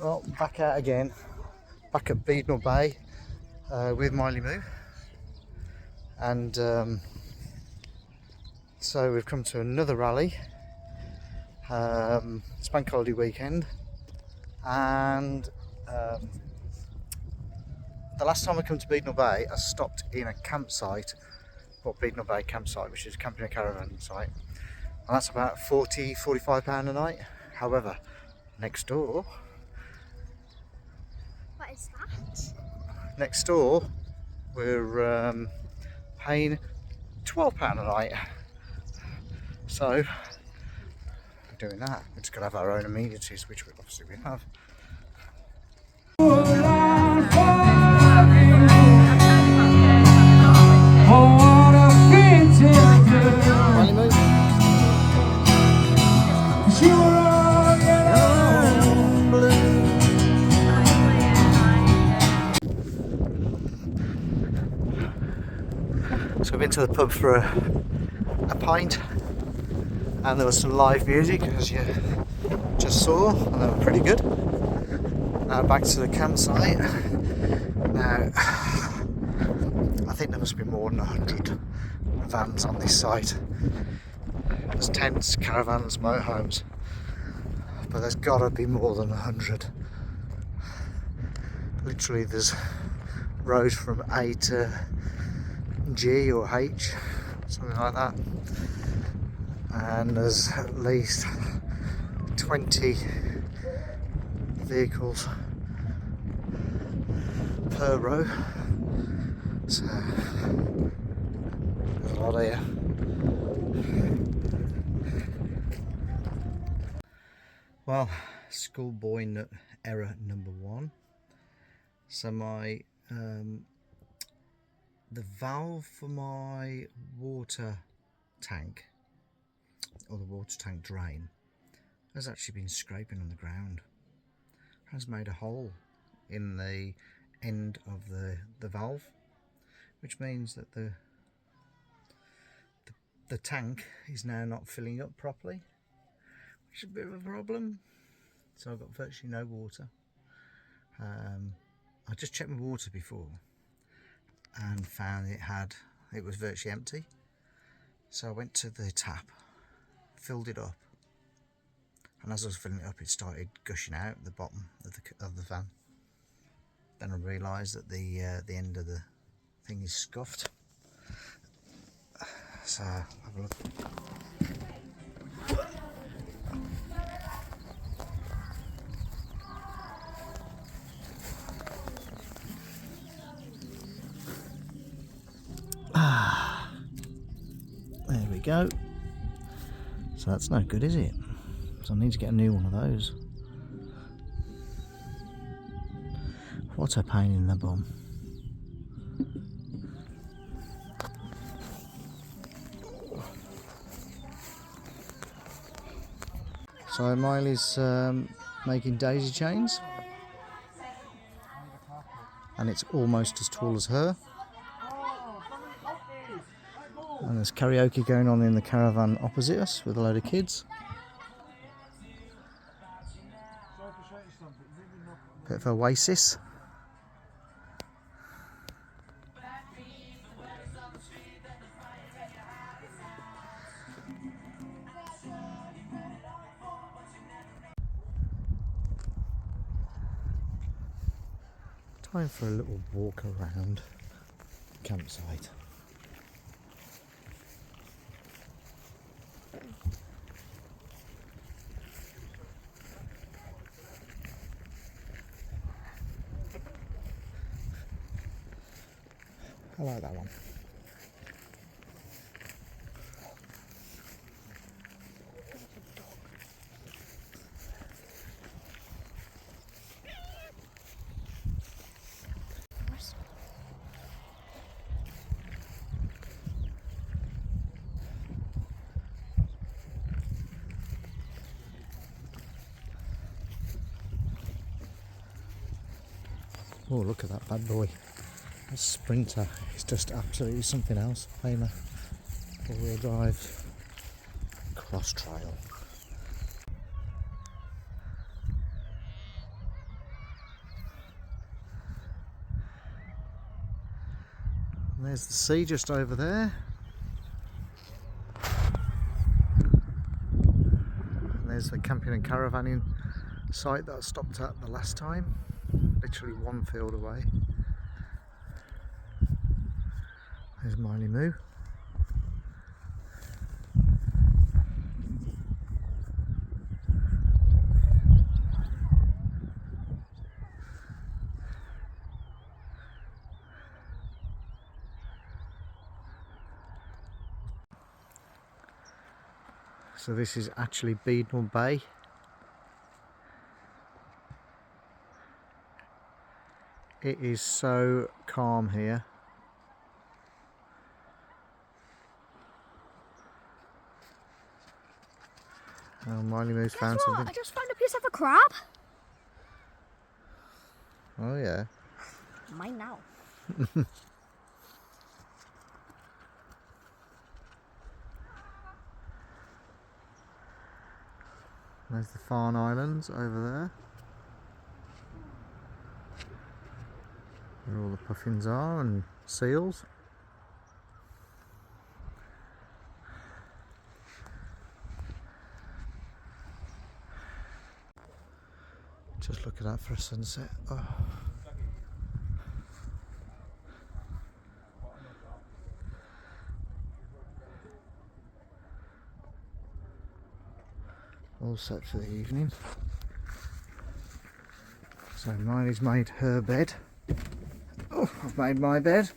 Well, back out again, back at Beadnell Bay with Miley Moo, and so we've come to another rally. It's bank holiday weekend, and the last time I come to Beadnell Bay I stopped in a campsite, or Beadnell Bay campsite, which is a camping and caravan site, and that's about £45 a night. However, next door, what is that? Next door we're paying £12 a night. So we're doing that. We're just gonna have our own amenities, which we obviously we have. So we've been to the pub for a pint, and there was some live music, as you just saw, and they were pretty good. Now back to the campsite. Now, I think there must be more than 100 vans on this site. There's tents, caravans, motorhomes, but there's got to be more than 100. Literally, there's rows from A to G or H, something like that, and there's at least 20 vehicles per row, so there's a lot here. Well, schoolboy error number one. So my the valve for my water tank, or the water tank drain, has actually been scraping on the ground. Has made a hole in the end of the valve, which means that the tank is now not filling up properly, which is a bit of a problem. So I've got virtually no water. I just checked my water before and found it was virtually empty. So I went to the tap, filled it up, and as I was filling it up, it started gushing out the bottom of the van. Then I realised that the end of the thing is scuffed. So have a look. There we go. So that's no good, is it? So I need to get a new one of those. What a pain in the bum. So Miley's making daisy chains, and it's almost as tall as her. And there's karaoke going on in the caravan opposite us with a load of kids. Bit of oasis. Time for a little walk around the campsite. I like that one. Oh, look at that bad boy. That Sprinter is just absolutely something else. Famer, all-wheel drive, cross trail. And there's the sea just over there. And there's the camping and caravanning site that I stopped at the last time. Literally 1 field away. There's Miley Moo. So this is actually Beadnell Bay. It is so calm here. Oh, Miley Moo's found something. I just found a piece of a crab. Oh yeah. Mine now. There's the Farne Islands over there. Where all the puffins are and seals. Just look at that for a sunset. Oh. All set for the evening. So Miley's made her bed. Oh, I've made my bed.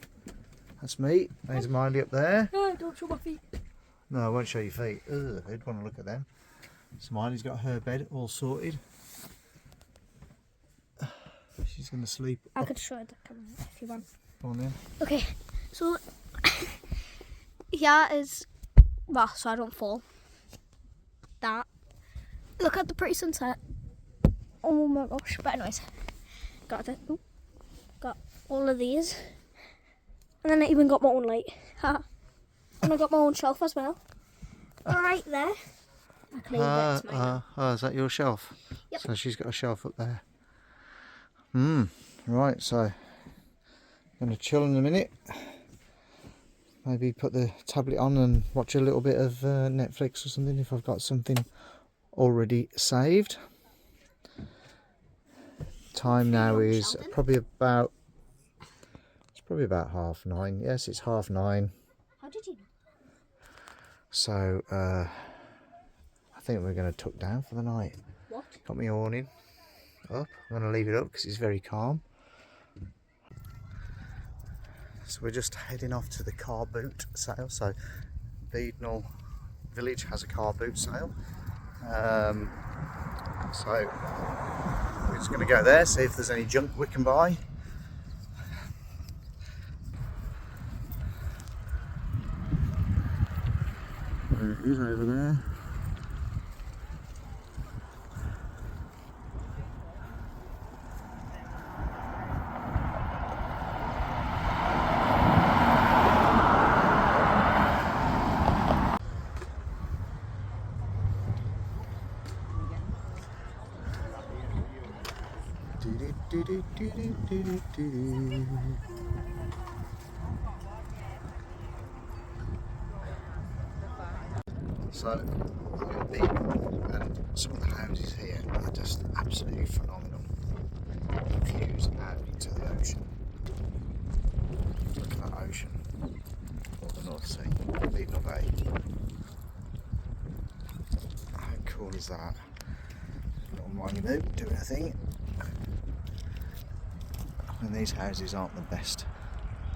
That's me. There's Miley up there. No, don't show my feet. No, I won't show your feet. Ugh, I'd want to look at them. So Miley's got her bed all sorted. She's going to sleep. I could show the camera if you want. Go on then. Okay, so here is, well, so I don't fall. That. Look at the pretty sunset. Oh my gosh, but anyways, got it. Ooh. Got all of these. And then I even got my own light. And I got my own shelf as well. Right there. I can leave it to my oh, is that your shelf? Yep. So she's got a shelf up there. Right, so I'm going to chill in a minute. Maybe put the tablet on and watch a little bit of Netflix or something if I've got something already saved. Time now is probably about, it's probably about 9:30. Yes, it's 9:30. How did you know? So I think we're going to tuck down for the night. What? Got my awning up. I'm going to leave it up because it's very calm. So we're just heading off to the car boot sale. So Beadnell Village has a car boot sale. So we're just going to go there, see if there's any junk we can buy. There it is over there. So, and some of the houses here are just absolutely phenomenal. Views out into the ocean. Look at that ocean, or the North Sea, Beadnell Bay. How cool is that? Little monument doing a thing. And these houses aren't the best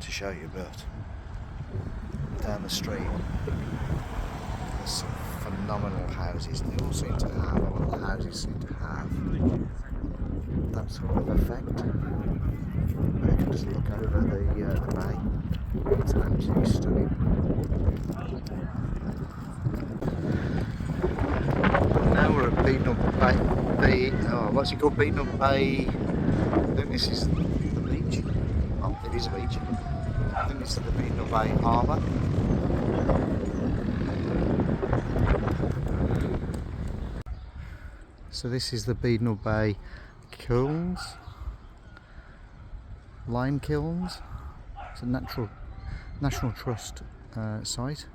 to show you, but down the street there's some phenomenal houses, and they all seem to have, all the houses seem to have that sort of effect. You can just look over the bay. It's absolutely stunning. Now we're at Beadnell Bay. What's it called? Beadnell Bay. I think this is the beach. Oh, it is a beach. I think this is the Beadnell Bay Harbour. So this is the Beadnell Bay kilns, lime kilns. It's a natural National Trust site.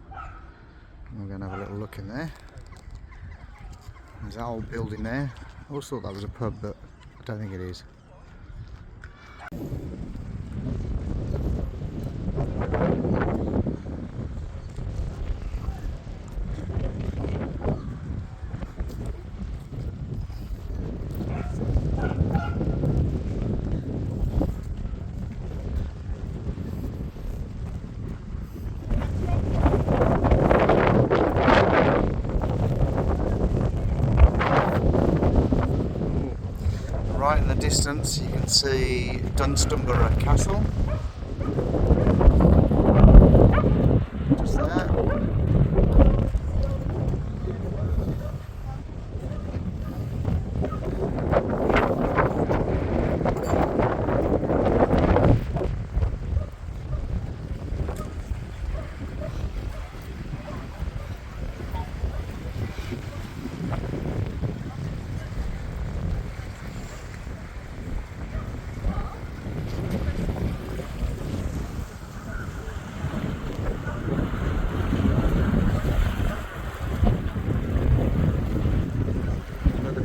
We're going to have a little look in there. There's that old building there. I always thought that was a pub, but I don't think it is. Right in the distance you can see Northumberland Castle. Just there.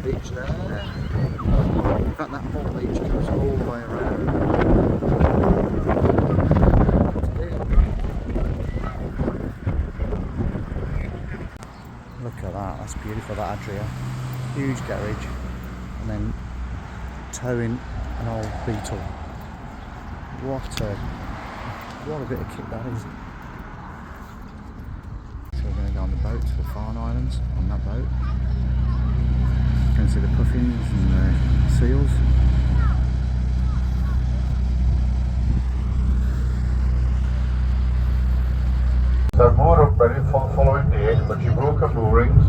Beach there. In fact, that whole beach goes all the way around. Look at that, that's beautiful, that Adria. Huge garage, and then towing an old Beetle. What a bit of kit that is. So we're going to go on the boat to the Farne Islands, on that boat. You can see the puffins and the seals. So moored up ready for the following day, but you broke her moorings.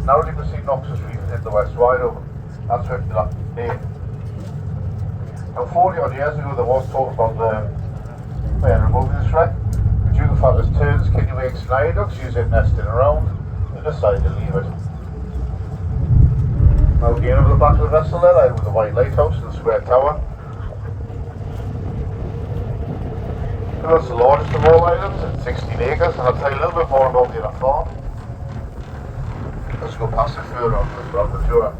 Now you can see Knox's Reef in the west wide open. That's 50 day. Now 40 odd years ago there was talk about removing this wreck, but due to the fact there's terns, kittiwakes and eider ducks using nesting around, they decided to leave it. Now again over the back of the vessel there, with the white lighthouse and the square tower. And that's the largest of all islands, at 16 acres, and I'll tell you a little bit more about the other farm. Let's go past the further on the tour.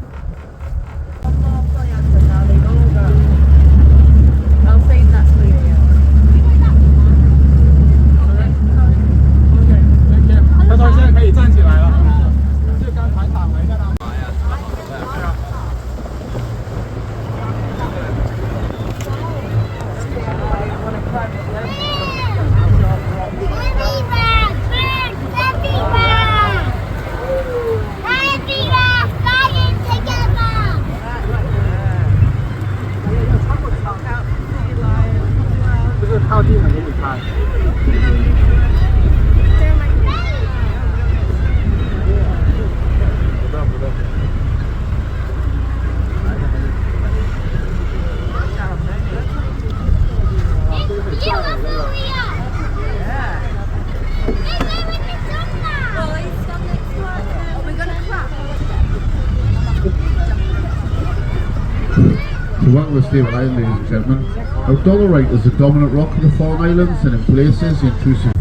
Welcome to Stable Island, ladies and gentlemen. Now, Dollarite is the dominant rock of the Farne Islands, and in places the intrusive.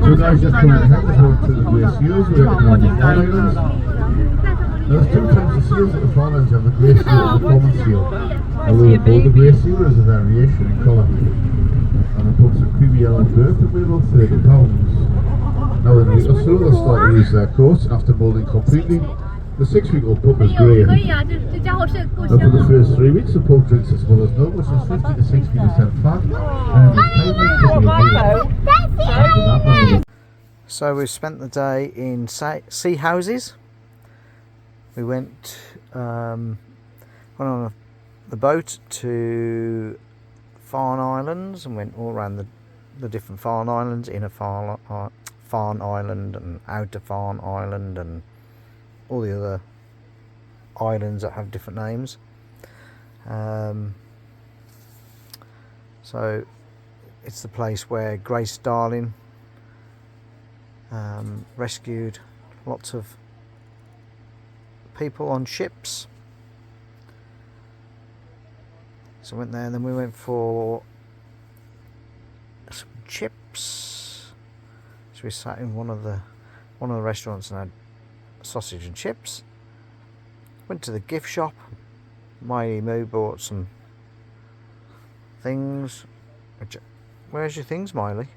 So guys, just coming ahead to the grey seals, we're on the Farne Islands. There's two types of seals at the Farne Islands. You have the grey seal and the common seal. Although both the grey seal is a variation in colour. And the pubs are creamy yellow birth and weigh about 30 pounds. Now in a week or so they'll start to lose their coats after moulding completely. The 6-week-old pup is grey. Now for the first 3 weeks the pup drinks its mother's milk, which is 50 to 60% fat. And so we've spent the day in sea houses. We went on the boat to Farne Islands and went all around the different Farne Islands, inner Farne Island and outer Farne Island and all the other islands that have different names. So it's the place where Grace Darling rescued lots of people on ships. So I went there, and then we went for some chips. So we sat in one of the restaurants and had sausage and chips. Went to the gift shop. Miley Moo bought some things. Where's your things, Miley?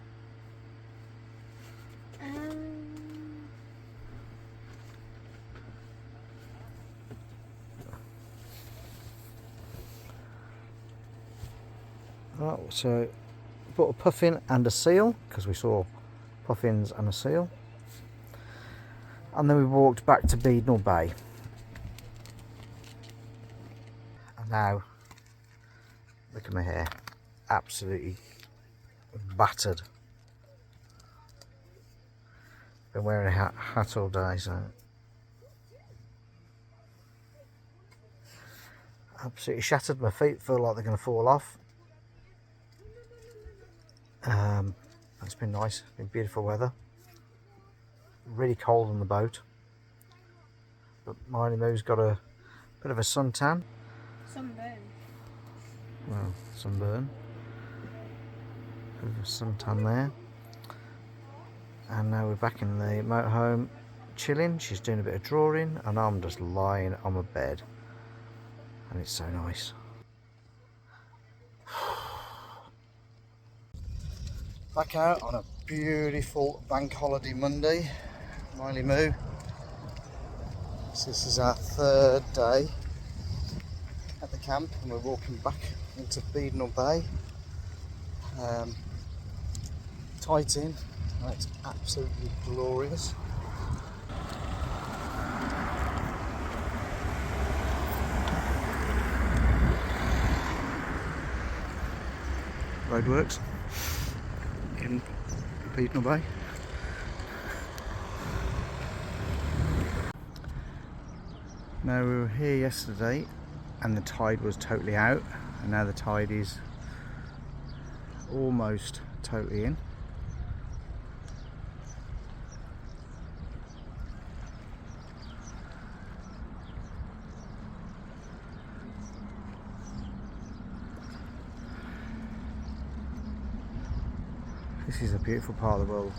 Oh, so bought a puffin and a seal, because we saw puffins and a seal. And then we walked back to Beadnell Bay. And now, look at my hair. Absolutely battered. Been wearing a hat all day, so absolutely shattered. My feet feel like they're going to fall off. It's been nice, been beautiful weather. Really cold on the boat, but Miley Moo's got a bit of a suntan. Sunburn. Well, sunburn. Bit of a suntan there. And now we're back in the motorhome chilling. She's doing a bit of drawing and I'm just lying on my bed, and it's so nice. Back out on a beautiful bank holiday Monday. Miley Moo. So this is our third day at the camp, and we're walking back into Beadnell Bay. Tight in, and it's absolutely glorious. Roadworks in Beadnell Bay. Now, we were here yesterday and the tide was totally out, and now the tide is almost totally in. This is a beautiful part of the world.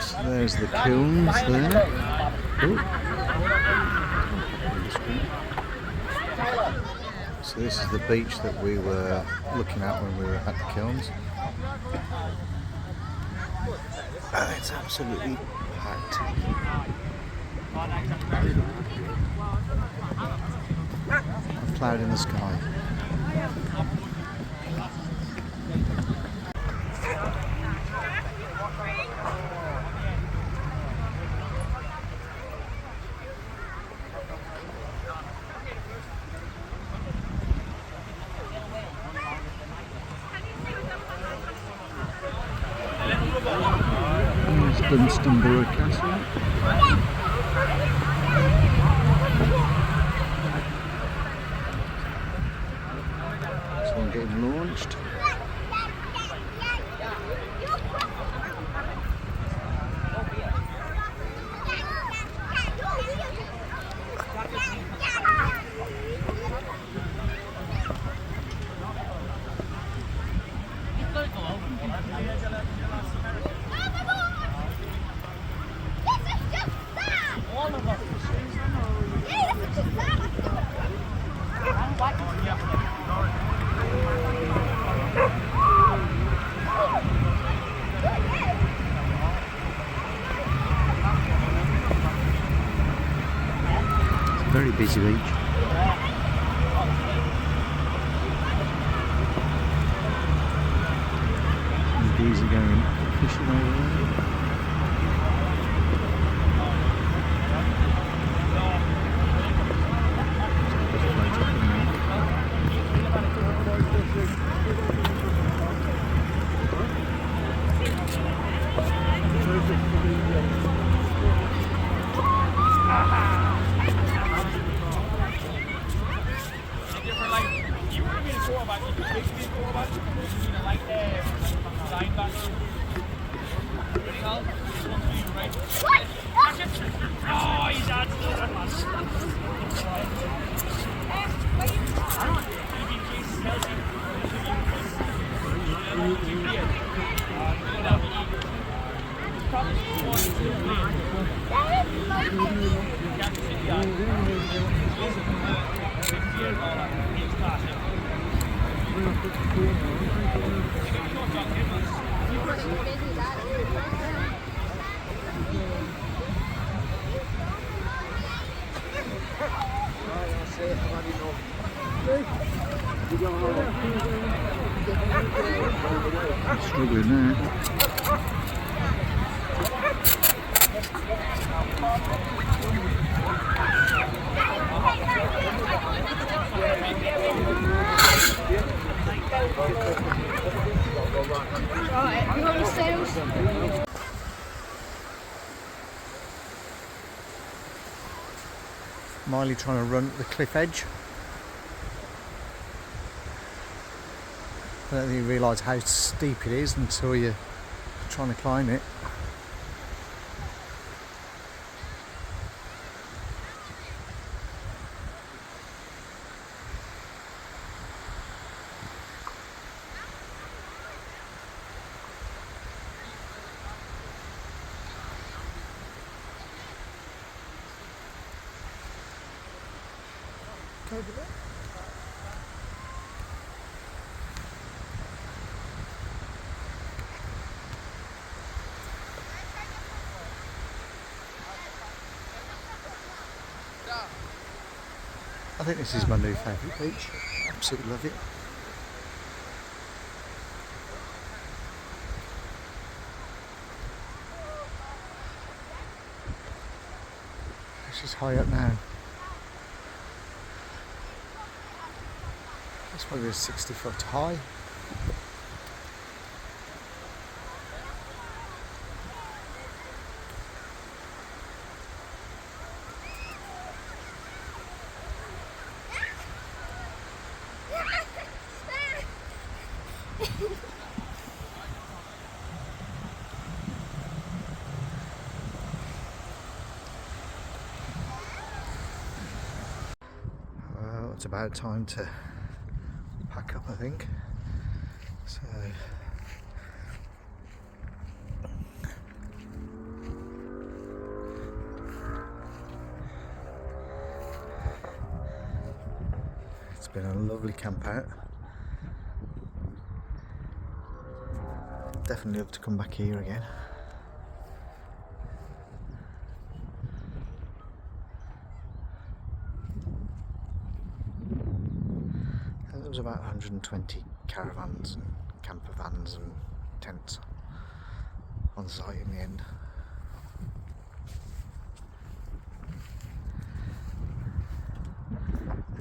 So there's the kilns there. Ooh. So this is the beach that we were looking at when we were at the kilns. And it's absolutely packed. A cloud in the sky. Northumberland Castle. This one getting launched. Very busy beach. The bees are going fishing over there. There's a float up in there. Struggling there. Right, you want to stairs? Miley trying to run at the cliff edge. I don't think you realise how steep it is until you're trying to climb it. Over there. I think this is my new favourite beach. Absolutely love it. This is high up now. It's probably 60 foot high. Well, it's about time to pack up, I think. So it's been a lovely camp out. Definitely love to come back here again. There was about 120 caravans and camper vans and tents on site in the end.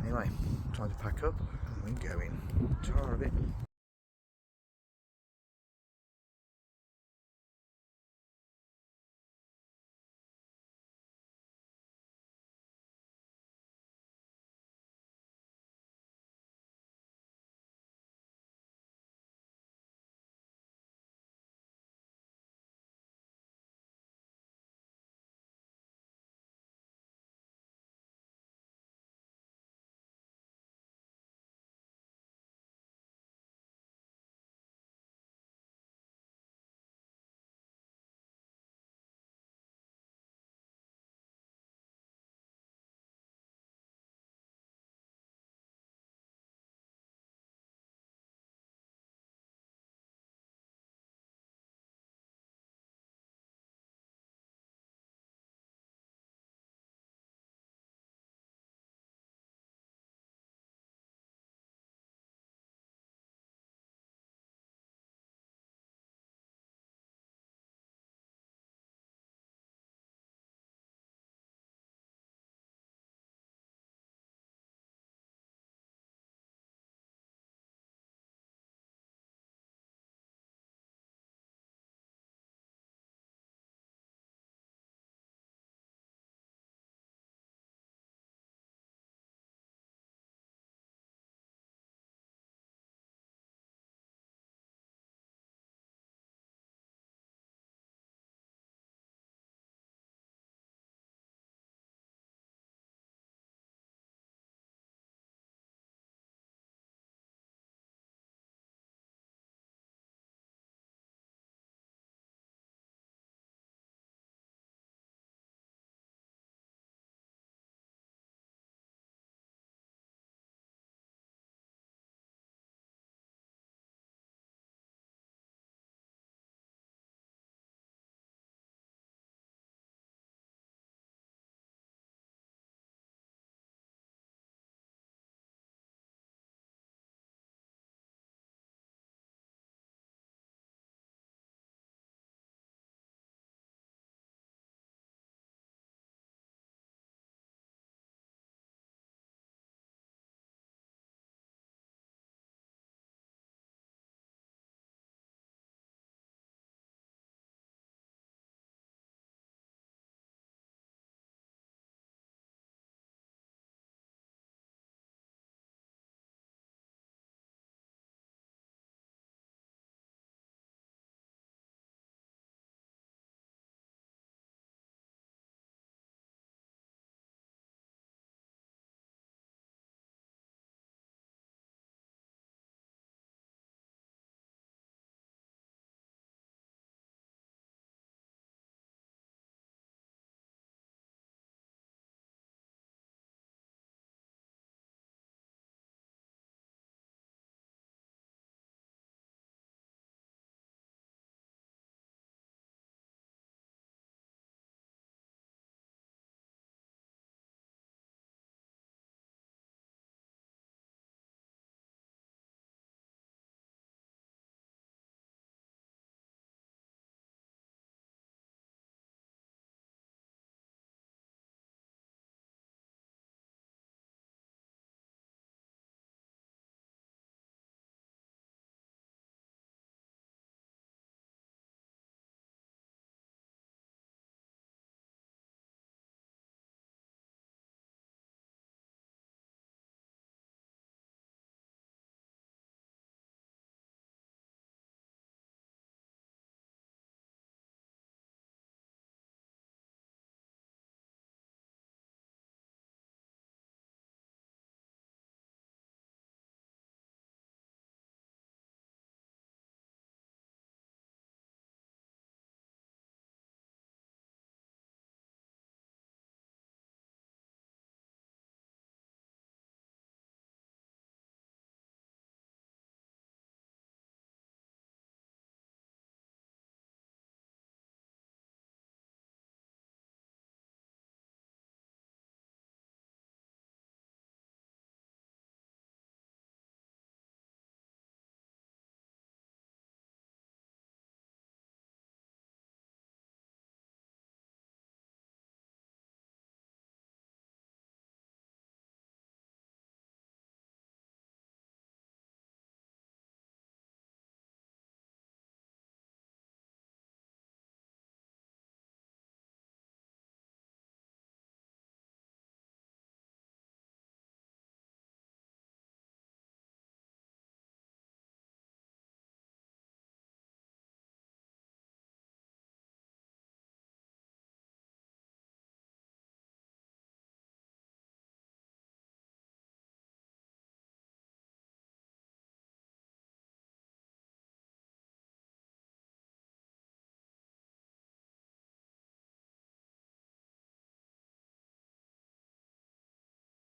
Anyway, time to pack up and we go in. Ta-ra a bit.